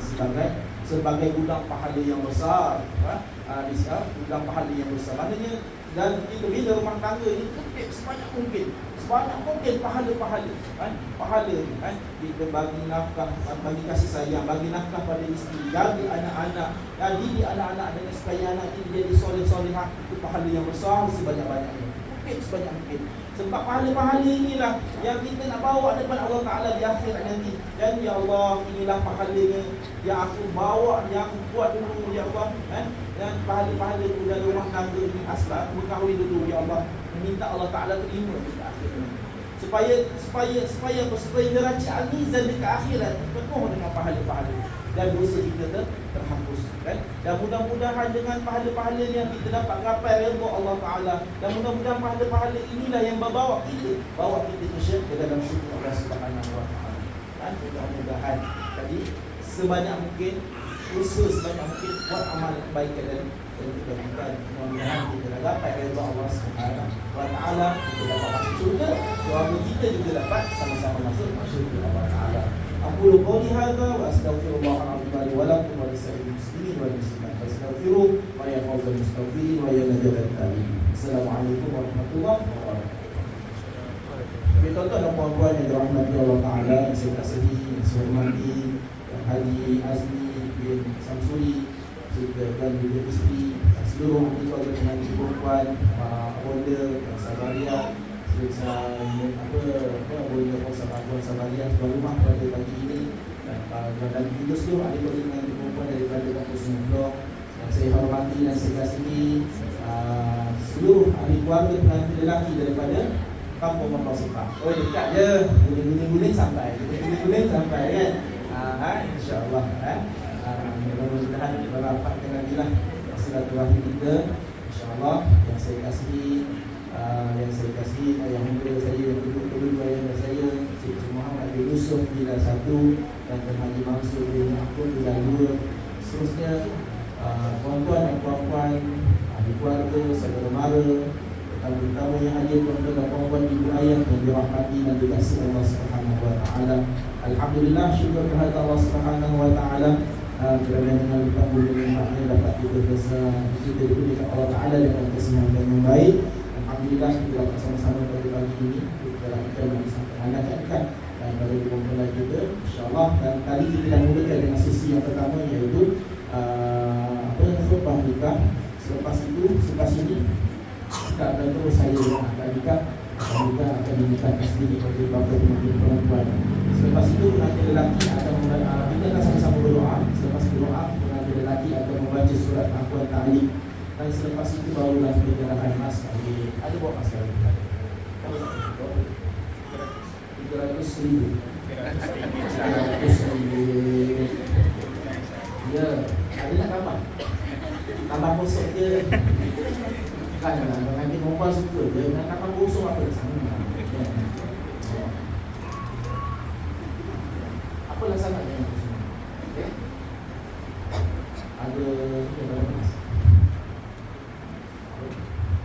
sebagai gudang pahala yang besar. Gudang pahala yang besar. Maknanya dan kita bina rumah tangga ini kutip sebanyak mungkin pahala-pahala kita bagi nafkah, bagi kasih sayang, bagi nafkah pada isteri, jaga anak-anak, didik anak-anak dengan supaya anak ini jadi soleh-solehah. Itu pahala yang besar sebanyak-banyaknya, kutip sebanyak mungkin. Sebab pahala-pahala inilah yang kita nak bawa depan Allah Ta'ala di akhirat nanti. Dan ya Allah, inilah pahalanya yang aku bawa, yang aku buat dulu ya Allah. Dan pahala-pahala itu dalam rumah tangga ini asal aku berkahwin dulu ya Allah. Minta Allah Ta'ala terima di akhirat supaya neraca al-mizan dekat akhirat penuh dengan pahala-pahala dan dosa kita terhapus, kan? Dan mudah-mudahan dengan pahala-pahala yang kita dapat gapai redha Allah Ta'ala, dan mudah-mudahan pahala-pahala inilah yang bawa kita ke dalam syurga Allah Subhanahu wa Ta'ala. Dan mudah-mudahan tadi sebanyak mungkin usaha sebanyak mungkin buat amal kebaikan dan kita bukan mudah-mudahan kita dah dapat redha Allah Subhanahu wa Ta'ala, kita dapat masuk syurga, keluarga kita juga dapat sama-sama masuk syurga Allah Ta'ala. Aqulu qawli hadza wa astaghfirullah al-azim li wa lakum wa lisa'iril muslimin wal muslimat fastaghfiruhu wa ya fawzal mustaghfirin wa ya najatal tabi'in. Assalamualaikum warahmatullahi wabarakatuh. Bagi tuan-tuan dan puan-puan yang dirahmati Allah Ta'ala, yang saya kasihi, yang saya hormati, Haji Azmi bin Samsuri dan juga isteri, seluruh ahli keluarga pengaji perempuan, Bonda, Sabaria, Bonda Sabaria, tuan rumah pada pagi ini, dan juga seluruh ahli keluarga pengaji perempuan daripada kampus Blok. Saya hormati dan saya kasihi seluruh ahli keluarga pengaji lelaki daripada kampung Mempau Sepah. Oh, dekat je, guling-guling sampai kan? InsyaAllah mudah-mudahan berapat dengan bila silaturahmi kita, insyaAllah. Yang saya kasihi ayah muda saya, yang kedua ayah saya, Cik Muhammad bin Yusuf bila 1 dan Haji Mansur bin Akun bila 2. Seterusnya tuan-tuan dan puan-puan, ahli keluarga, saudara mara, terutama yang hadir, tuan-tuan dan puan-puan, ibu ayah yang dirahmati dan dikasihi Allah Subhanahu wa Ta'ala. Alhamdulillah, syukur kepada Allah Subhanahu wa Ta'ala kerana dengan ditambah nikmatnya dapat kita diberi Allah Ta'ala dengan kesempatan yang baik. Alhamdulillah, kita dapat sama-sama pada pagi ini kita lakukan anak-anak dan pada kumpulan kita, insyaAllah. Dan kali kita dah mulakan dengan sesi yang pertama, iaitu khutbah nikah. Selepas ini kita akan terus saya yang akan nikah, dan juga akan dinikahkan sendiri oleh bapa pengantin perempuan. Selepas itu pengantin lelaki akan kita akan sama-sama berdoa. Selepas berdoa, pengantin lelaki akan membaca surat pengakuan ta'liq. Dan selepas itu barulah penyerahan mas kawin. Ada bawa mas kawin? 300,000. 300,000. Ya, ada nak tambah kosong je. Kan pengantin perempuan suka je nak tambah kosong apa dah sama. Apa laksanaannya yang kosong? Okey. Ada berapa mas?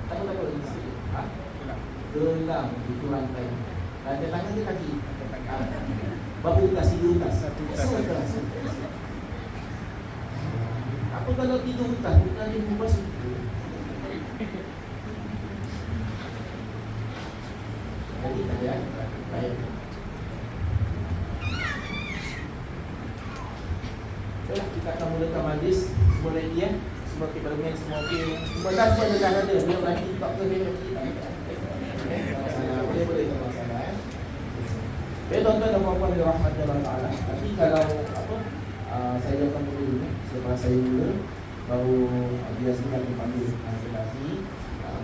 Takut ini sikit. Gelang itu rantai. Ada tangan ke kaki? Berapa utas? 3 utas. 1 utas. Apa kalau 3 utas? Bukan dia perempuan suka. Jadi tak ada. Baik. Baiklah, kita akan mulakan majlis. Semua ready ya? Semua okey, barang semua okey. Semua dah ada. Dia lagi tak ke dia lagi. Boleh tak masalah ya. Baik tuan-tuan dan puan-puan dirahmati Allah Ta'ala. Tapi kalau saya akan dulu selepas saya mula, baru biasanya akan dipanggil lelaki.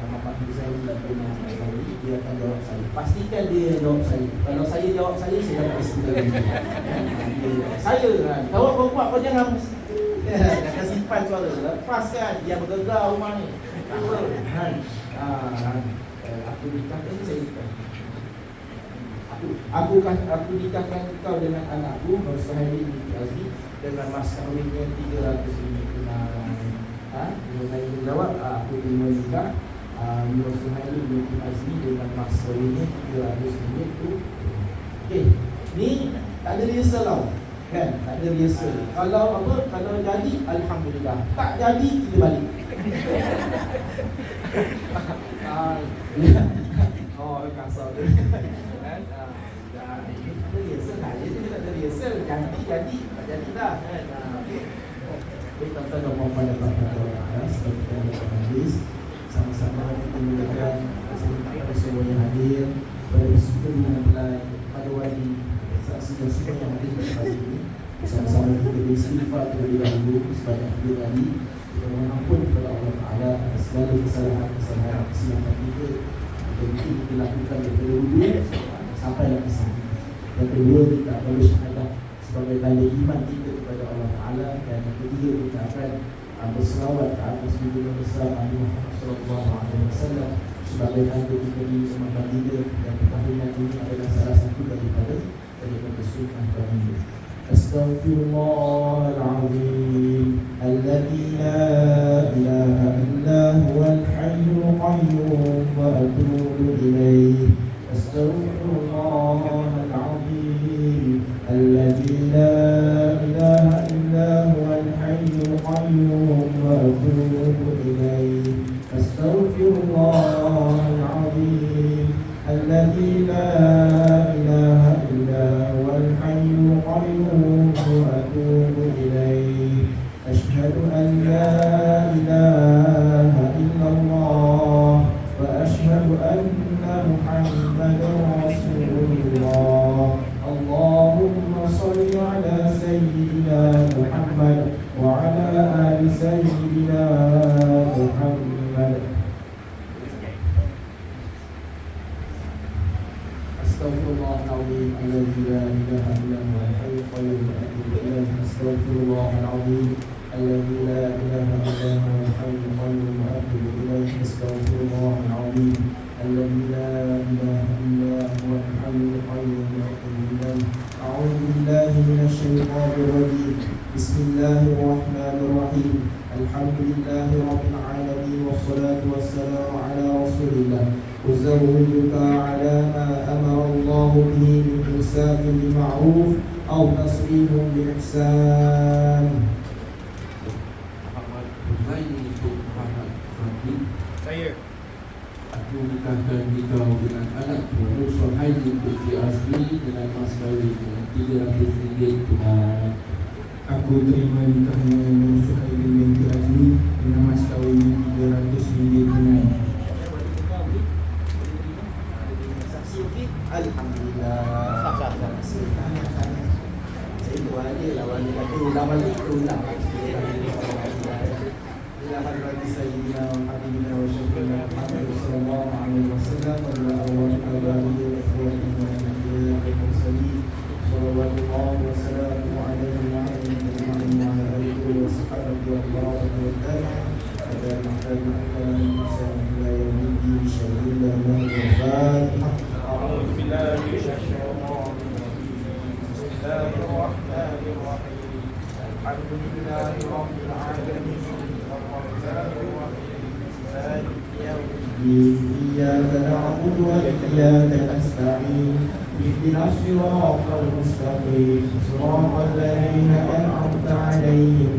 Nama panggil saya dan rumah saya, dia akan jawab saya. Pastikan dia jawab saya. Kalau saya jawab saya dapat istilah saya kan. Kalau perempuan kau jangan jangan simpan suara. Lepas kan dia bergegar rumah ni. Kan. Aku dikatakan saya Aku nikahkan kau dengan anakku Nur Suhaili binti Azmi dengan mas kahwinnya 300 ringgit tunai. Nur Suhaili jawab, aku terima nikah Nur Suhaili binti Azmi dengan mas kahwinnya 300 ringgit tu. Okey, ni tak ada rehearsal tau. Kan? Tak ada rehearsal. Kalau jadi, alhamdulillah. Tak jadi, kita balik. Oh, kasar tu. Kan? Ada rehearsal lah. Dia tak ada rehearsal. Jadi, tak jadi dah. Kan? Okey, tuan-tuan dan puan-puan dan puan-puan, seperti yang kita hadis, sama-sama kita mulakan kepada semua yang hadir, pada peserta mempelai, pada wali, saksi-saksi yang hadir pada pagi ini. Sama-sama kita beristighfar terlebih dahulu sebanyak 3 kali. Kita mohon ampun kepada Allah Ta'ala atas segala kesalahan kesilapan kita. Mungkin kita lakukan daripada wudhu sampailah ke sini. Yang kedua, kita akan bersyahadah sebagai tanda iman kita kepada Allah Ta'ala. Dan yang ketiga, kita akan berselawat ke atas junjungan besar Nabi Muhammad SAW sebagai tanda kita di semacam kita. Dan pertahungan ini adalah salah satu daripada sunnah kami. Astaghfirullahaladzim alladzi la ilaha illa huwal hayyul qayyum wa atubu ilaih. Astaghfirullahaladzim alladzi la ilaha illa huwal hayyul qayyum wa atubu ilaih. Astaghfirullahaladzim alladzi la ilaha illa huwal hayyul qayyum wa atubu ilaih. Asyhadu an la ilaha illallah wa asyhadu anna Muhammadan Rasulullah. Allahumma salli ala sayyidina Muhammad wa ala ali sayyidina Muhammad. Astaghfirullahaladzim alladzi la ilaha illa huwal hayyul qayyum wa atubu ilaih. Astaghfirullahaladzim alladzi la ilaha illa huwal hayyul qayyum wa atubu ilaih. Astaghfirullahaladzim alladzi la ilaha illa huwal hayyul qayyum wa atubu ilaih. A'udzu billahi minasy syaithanir rajim. Bismillahirrahmanirrahim. Alhamdulillahi rabbil alamin wassalatu wassalamu ala rasulillah. أزوجك على ما أمر الله به من إمساك بمعروف أو تصريح بإحسان. Saya. Aku nikahkan kau dengan anakku Nur Suhaili binti Azmi dengan mas kahwin RM300 tunai. Aku terima nikahnya Nur Suhaili binti Azmi dengan mas kahwin RM300 tunai. Alhamdulillah. Saya itu ada lah wali kata ulang balik ulang. Ilahan bagi Sayyidina Habibina wa Syafiqina Muhammad sallallahu alaihi wasallam wa ala alihi wa sahbihi sallallahu wa sallamu alaihi wa ala alihi wa sahbihi wa baraka wa ta'ala. Ada mahkamah al-insan ila yawmiddin syahidullah wa al-fatihah. أعوذ بالله من الشيطان الرجيم. بسم الله الرحمن الرحيم. الحمد لله رب العالمين الرحمن الرحيم مالك يوم الدين. إياك نعبد وإياك نستعين. اهدنا الصراط المستقيم صراط الذين أنعمت عليهم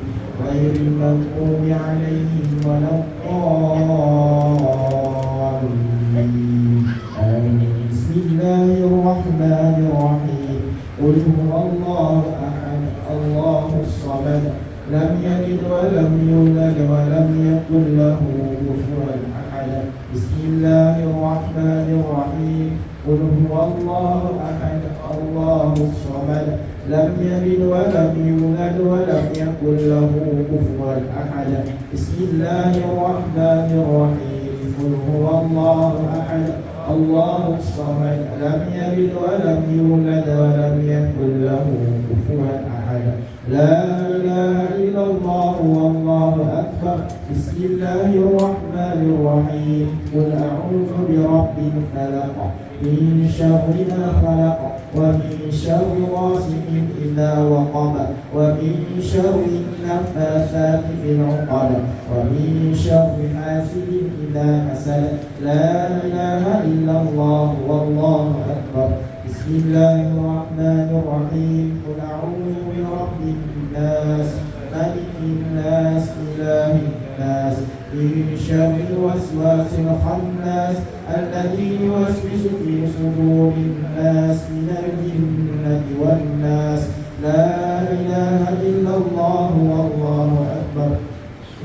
غير المغضوب عليهم ولا الضالين. آمين. Bismillahirrahmanirrahim. Qul huwallahu ahad, Allahus samad, lam yalid wa lam yulad wa lam yakul lahu kufuwan ahad. Bismillahirrahmanirrahim. Qul huwallahu ahad, Allahus samad, lam yalid wa lam yulad wa lam yakul lahu kufuwan ahad. Bismillahirrahmanirrahim. Qul huwallahu ahad, Allahus samad, lam yalid wa lam yulad wa lam yakul lahu kufuwan ahad. La ilaha illallah wallahu akbar. Bismillahirrahmanirrahim. Qul a'udzu birabbil falaq من شر ما خلق ومن شر غاسق إذا وقب ومن شر النفاثات في العقد ومن شر حاسد إذا حسد لا إله إلا الله والله أكبر بسم الله الرحمن الرحيم قل أعوذ برب الناس ملك الناس إله الناس من شر الوسواس الخناس الذي يوسوس في صدور الناس من الجنة والناس لا إله إلا الله والله أكبر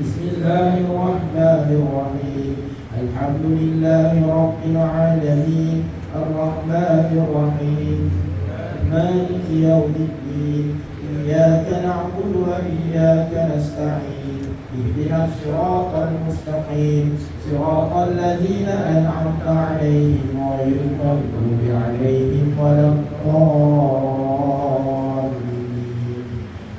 بسم الله الرحمن الرحيم الحمد لله رب العالمين الرحمن الرحيم مالك يوم الدين إياك نعبد وإياك نستعين اهدنا الصراط المستقيم صراط الذين أنعمت عليهم غير المغضوب عليهم ولا الضالين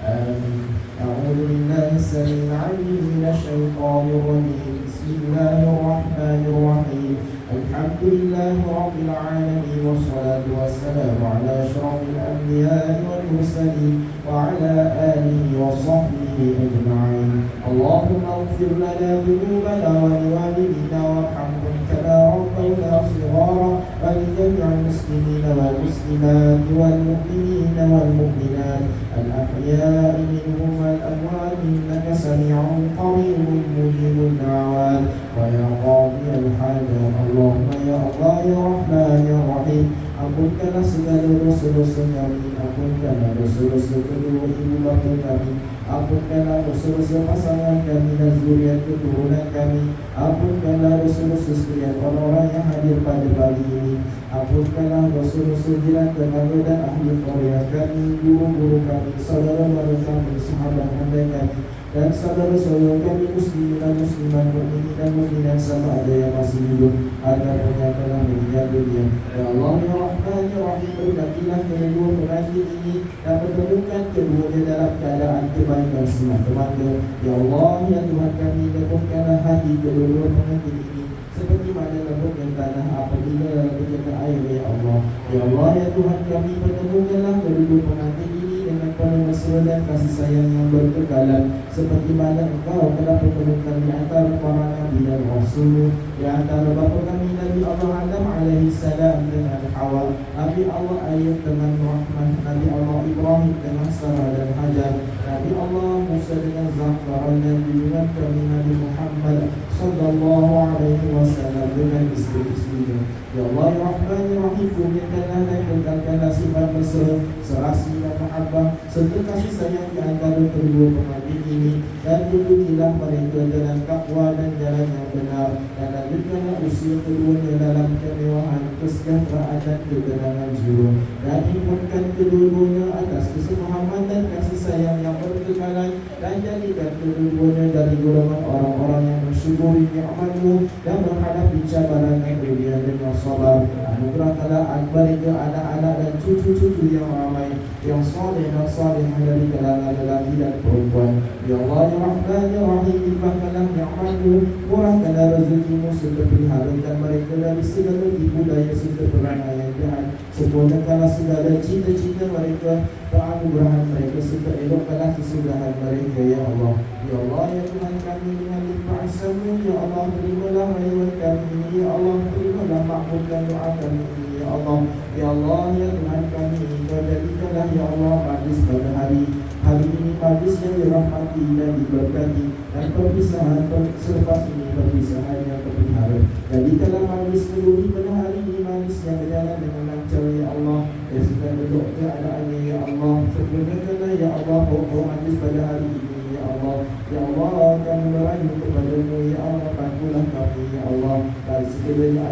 آمين أعوذ بالله السميع العليم من الشيطان الرجيم بسم الله الرحمن الرحيم الحمد لله رب العالمين والصلاة والسلام على أشرف الأنبياء والمرسلين وعلى آله وصحبه أجمعين اللهم اغفر لنا ذنوبنا ولوالدينا وارحمهم كما ربونا صغارا ولجميع المسلمين والمسلمات والمؤمنين والمؤمنات الأحياء منهم والأموات إنك سميع قريب مجيب الدعوات ويا قاضي الحاجات اللهم يا الله يا رحمن يا رحيم ampunkanlah segala dosa-dosa kami, ampunkanlah dosa-dosa kedua ibu bapa kami, ampunkanlah dosa-dosa pasangan kami dan zuriat keturunan kami, ampunkanlah dosa-dosa sekalian orang-orang yang hadir pada pagi ini, ampunkanlah dosa-dosa jiran tetangga dan ahli keluarga kami, guru-guru kami, saudara-saudara kami, sahabat handai kami, dan saudara-saudara kami muslimin dan muslimat, mukminin dan mukminat sama ada yang masih hidup agar yang telah meninggal dunia. Ya Allah ya Rahman ya Rahim, berkatilah kedua pengantin ini dan pertemukan keduanya dalam keadaan kebaikan semata-mata. Ya Allah ya Tuhan kami, lembutkanlah hati kedua pengantin ini seperti mana lembutnya tanah apabila terjadi air. Ya Allah ya Allah ya Tuhan kami, pertemukanlah kedua pengantin ini dengan penuh mesra dan kasih sayang yang berkekalan seperti mana Engkau telah pertemukan di antara para nabi dan rasul, di antara bapa kami Nabi Allah Adam alaihi salam dengan Hawa, Nabi Allah Ayub dengan Rahman, Nabi Allah Ibrahim dengan Sarah dan Hajar, Nabi Allah Musa dengan Zafran, dan junjungan kami Nabi Muhammad sallallahu alaihi wasallam dengan istri-istrinya. Ya Allah ya Rahman ya Rahim, kurniakanlah dan kekalkanlah sifat mesra, serasi dan mahabbah serta kasih sayang di antara kedua pengantin ini, dan tunjukilah mereka dalam takwa dan jalan yang benar, dan lanjutkanlah usia keduanya dalam kemewahan, kesejahteraan dan ketenangan jiwa, dan himpunkan kedua-duanya atas kesepahaman dan kasih sayang yang berkekalan, dan jadikan kedua-duanya dari golongan orang-orang yang mensyukuri nikmat-Mu dan menghadapi cabaran dan ujian dengan sabar. Anugerahkanlah mereka anak-anak dan cucu-cucu yang ramai, yang saleh dan salihah dari kalangan lelaki dan perempuan. Ya Allah ya Rahman ya Rahim, limpahkanlah nikmat-Mu, murahkanlah rezeki-Mu serta peliharakan mereka dari segala tipu daya serta perangai yang jahat. Sempurnakanlah segala cita-cita mereka, keanugerahan mereka serta elokkanlah kesudahan mereka. Ya Allah ya Allah ya Tuhan kami, dengan limpah ihsan-Mu ya Allah, terimalah rayuan kami ini. Ya Allah, terimalah makbulkan doa kami ini. Ya Allah ya Allah ya Tuhan kami, Kau jadikanlah ya Allah majlis pada hari ini majlis yang dirahmati dan diberkati, dan perpisahan selepas ini perpisahan yang terpelihara. Jadikanlah majlis kedua pada hari ini majlis yang berjalan dengan lancar. Ya Allah ya segala bentuk keadaannya. Ya Allah, sempurnakanlah ya Allah pokok majlis pada hari ini. Ya Allah ya Allah, kami merayu kepada-Mu. Ya Allah, bantulah kami. Ya Allah, dan sekiranya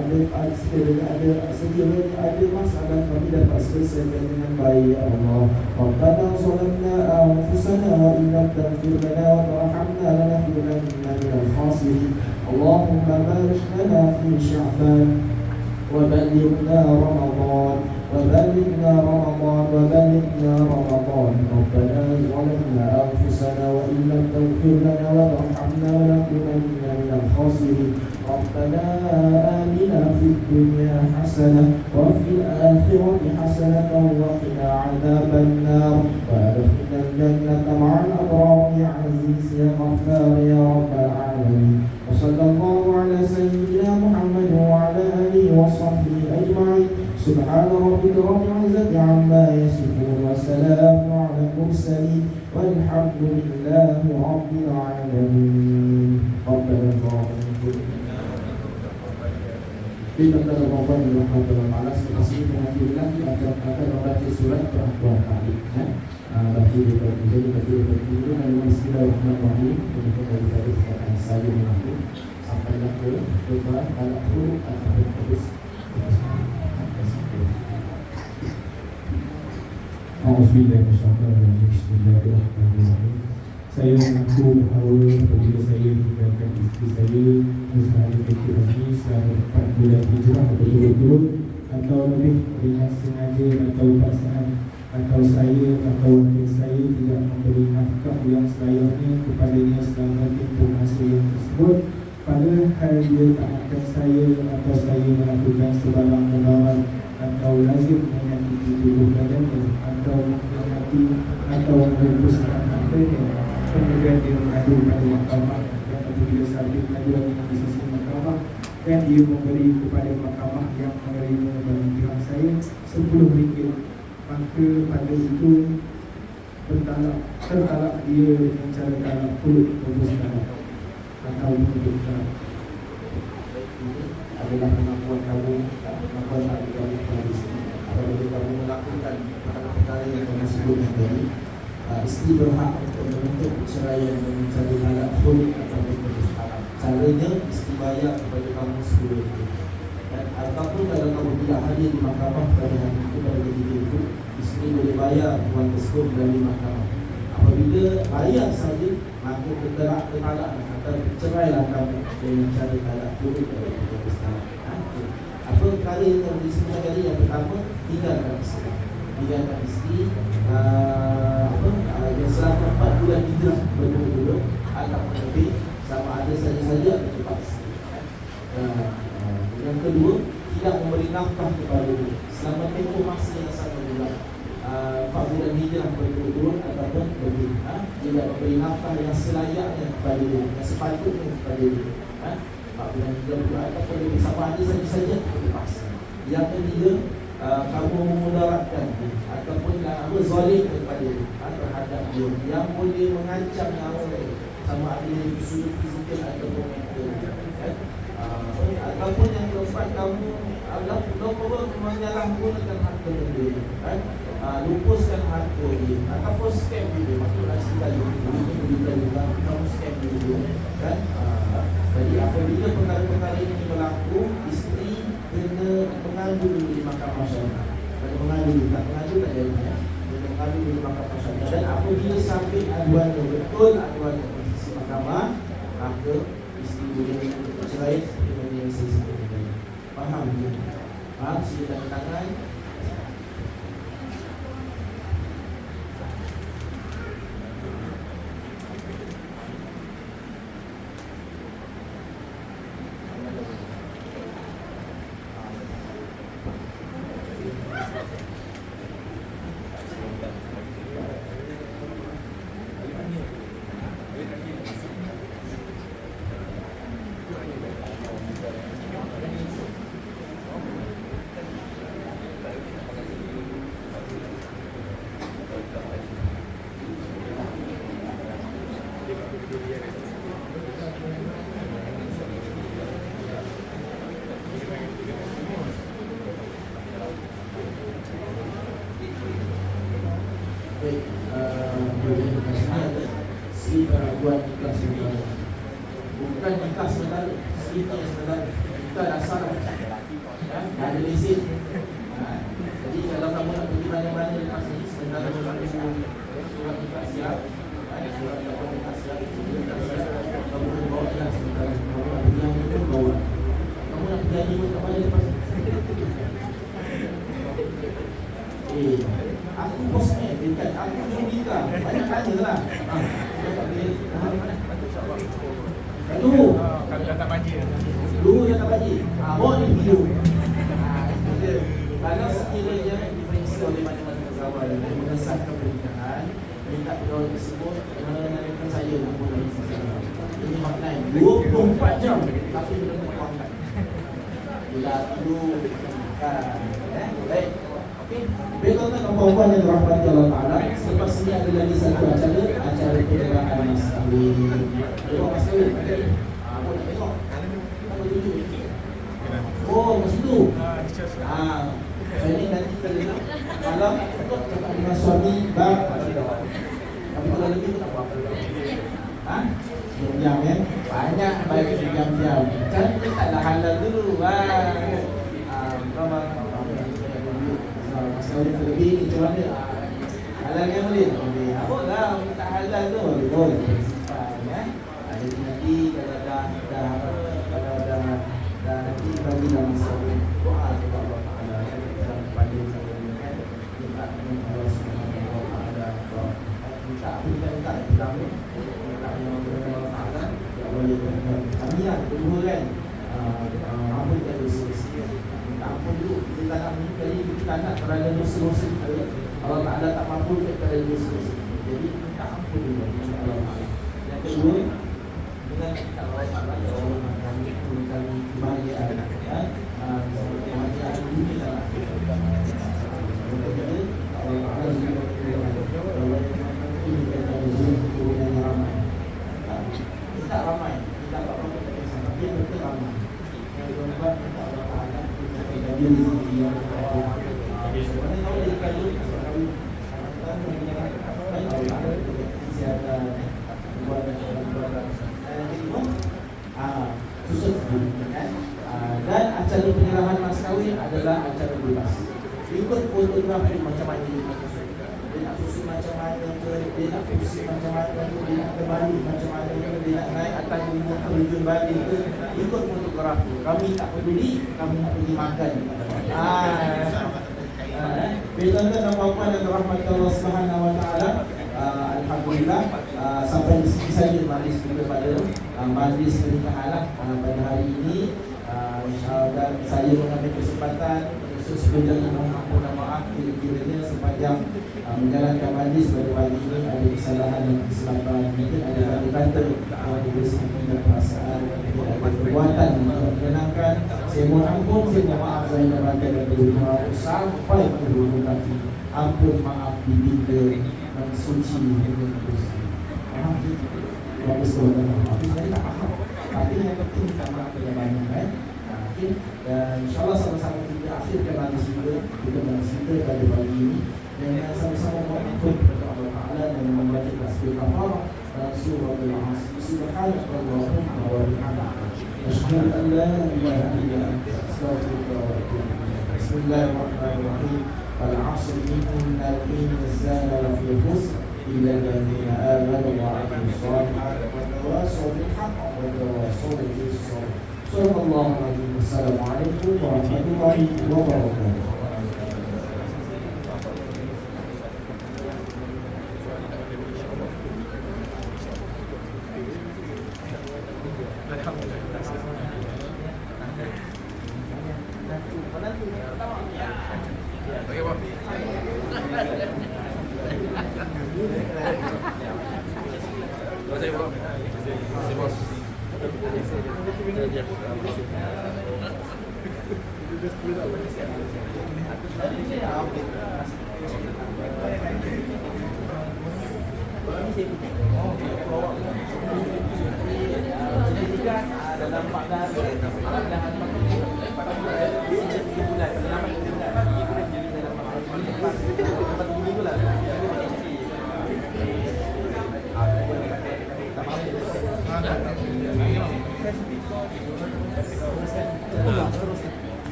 ada masalah kami dapat selesaikan dengan baik. Ya Allah, Rabbana zalamna anfusana wa in lam taghfir lana wa tarhamna lanakunanna minal khasirin. Allahumma barik lana fi Sya'ban wa ballighna Ramadan وبلغنا رمضان. ربنا ظلمنا أنفسنا وإن لم تغفر لنا وترحمنا لنكونن من الخاسرين. ربنا آتنا في الدنيا حسنة وفي الآخرة حسنة وقنا عذاب النار وأدخلنا الجنة مع الأبرار يا عزيز يا غفار يا رب العالمين وصلى الله على سيدنا محمد وعلى آله وصحبه أجمعين سبحان ربك رب العزة عما يصفون وسلام على المرسلين والحمد لله رب العالمين ربنا di tentang Ramadan dan Ramadan malas masih mengajukan akan membaca surat terakhir kali baca dulu dan Bismillahirrahmanirrahim kemudian dari saya mengaku sampailah ke doa kalau huruf atau terus Bismillahirrahmanirrahim. Saya mengaku bahawa apabila saya meninggalkan isteri saya Musnahil Binti Azmi selama 4 bulan hijrah berturut-turut atau lebih dengan sengaja atau paksaan atau saya atau wakil saya tidak memberi nafkah yang selayaknya kepadanya selama tempoh masa yang tersebut, padahal dia taatkan saya atau saya melakukan sebarang mudarat atau lazim menyakiti tubuh badannya atau menyakiti atau merumuskan hartanya. Kemudian dia mengadu pada mahkamah dan apabila sabit pengaduan yang di sisi mahkamah dan dia memberi kepada mahkamah yang menerima bagi pihak saya RM10, maka pada itu tertalak dia dengan cara talak kulit berpusat atau berpusat. Ini adalah pengakuan kamu, pengakuan adik kamu pada isteri. Apabila kamu melakukan perkara-perkara yang kamu sebutkan tadi, isteri berhak untuk menuntut perceraian dengan cara talak kulit atau berpusat. Caranya isteri bayar kepada kamu RM10. Dan ataupun kalau kamu tidak hadir di mahkamah pada hari itu, pada ketika itu, isteri boleh bayar uang tersebut dari mahkamah. Apabila bayar saja, maka tertalak atau bercerailah kamu dengan cara talak kulit atau berpusat. Apa perkara yang telah disebutkan tadi? Yang pertama, tinggalkan isteri yang selama 4 bulan hijrah berturut-turut atau lebih, sama ada saja atau terpaksa. Yang kedua, tidak memberi nafkah kepada dia selama tempoh masa yang sama juga 4 bulan hijrah berturut-turut ataupun lebih. Tidak memberi nafkah yang selayaknya kepada dia, yang sepatutnya kepada dia. 4 bulan hijrah berturut ataupun lebih, sama ada saja atau terpaksa. Yang ketiga, kamu memudaratkan ataupun zalim kepada dia terhadap dia yang boleh mengancam nyawa dia, sama ada dari sudut fizikal ataupun mental. Ataupun yang keempat, kamu menyalahgunakan harta dia, lupuskan harta dia ataupun scam dia. Maksudnya sekali kamu scam dia, kan? Jadi apabila perkara-perkara ini berlaku, isteri kena mengadu di mahkamah syariah. Kalau mengadu tak jadi kena mengadu di mahkamah syariah. Dan apabila sampai aduannya betul, aduannya di sisi mahkamah, maka isteri boleh bercerai seperti yang saya sebutkan. Faham tak? Faham? Sila tangan. Si peraguan nikah sementara, bukan nikah sementara, si nikah sementara, kita dasar ada lesen. Jadi kalau kamu nak pergi mana-mana lepas ni, sementara surat nikah siap, surat nikah siap, kamu boleh bawa jelas sementara. Kamu nak pergi yang pun bawa. Kamu nak pergi yang pun kat mana lepas ni? Aku bosnya, dekat aku nikah. Banyak tanya lah. Dulu. Kami datang banjir. Dulu datang banjir. Bawa ni video. Kalau sekiranya diperiksa oleh mana-mana pegawai yang mengesahkan pernikahan, minta pegawai tersebut menanyakan saya nak buat ini hotline 24 jam tapi belum terkuatkan. Bila perlu kan, baik. Okey. Baik tuan-tuan dan puan-puan yang dirahmati Allah Taala, selepas ini ada lagi satu acara penyerahan mas kahwin. Tengok mas kahwin. Apa nak tengok? Apa tunjuk? Oh, mas itu. Saya ni nanti kalau cukup cakap dengan suami bab. Tapi kalau lebih tu tak apa. Diam-diam ya. Banyak baik diam-diam. Kan kita taklah halal dulu. Mas kahwin lebih ni macam mana? Halalnya boleh? Boleh. Apa lah minta halal tu? Boleh. Jadi nanti kalau dah nanti bagi dalam masalah doa kepada Allah Taala dalam pada saya kan minta Allah Subhanahu Wa Taala minta kita minta yang Allah Taala ya boleh kami lah kedua kan apa kita dosa minta ampun dulu kita nak minta kita nak kerana dosa-dosa kita Allah Taala tak mampu kita kerana dosa-dosa jadi minta ampun dulu Allah Taala. Yang kedua dengan kita Allah Taala ya Allah kami bahagian bahagian dunia dan akhirat. Allah Taala juga kita ramai kita tak mahu bersama dia betul ramai yang berubah kita Allah Taala kita dia rezeki yang sebenarnya kalau dia kayu sekali kita mengingat Allah Taala siapa buat susun kan dan acara penyerahan mas kahwin adalah acara bebas. Ikut fotografi macam mana dia nak susun macam mana ke, dia nak pusing macam mana ke, dia nak terbalik macam mana ke, dia nak naik atas gunung terjun balik ke, ikut fotografi. Kami tak peduli, kami nak pergi makan. Tuan-tuan dan puan-puan yang dirahmati Allah Subhanahu Wa Taala, alhamdulillah sampai di sini saja majlis kita pada majlis pernikahan pada hari ini. Dan saya mengambil kesempatan untuk sebenarnya mohon maaf kiranya sepanjang menjalankan majlis pada pagi ini ada kesalahan dan kesilapan, mungkin ada kata-kata dari segi dan perasaan, ada perbuatan yang tidak menyenangkan. Saya mohon ampun, saya mohon maaf saya dapatkan dari rumah sampai ke hujung kaki. Ampun, maaf dibinta dan suci dengan dosa. Bagus tuan-tuan, saya tak faham. Tapi yang penting kita maaf yang banyak kan. Dan insyaAllah sama-sama kita akhirkan majlis kita bersihkan pada pagi ini dengan sama-sama mengampun kepada Allah Ta'ala dan membaca tasbih kafarah dan surah Al-Asr. Subhanallahumma wa bihamdihi asyhadu an la ilaha illa anta astaghfiruka wa atubu ilaik. Bismillahirrahmanirrahim. Wal 'asri innal insana lafi khusr illa alladhina amanu wa 'amilus salihati wa tawassaw bil haqqi wa tawassaw bis sabr. Assalamualaikum warahmatullahi wabarakatuh.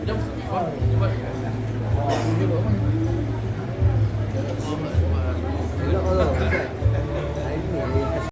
Jom.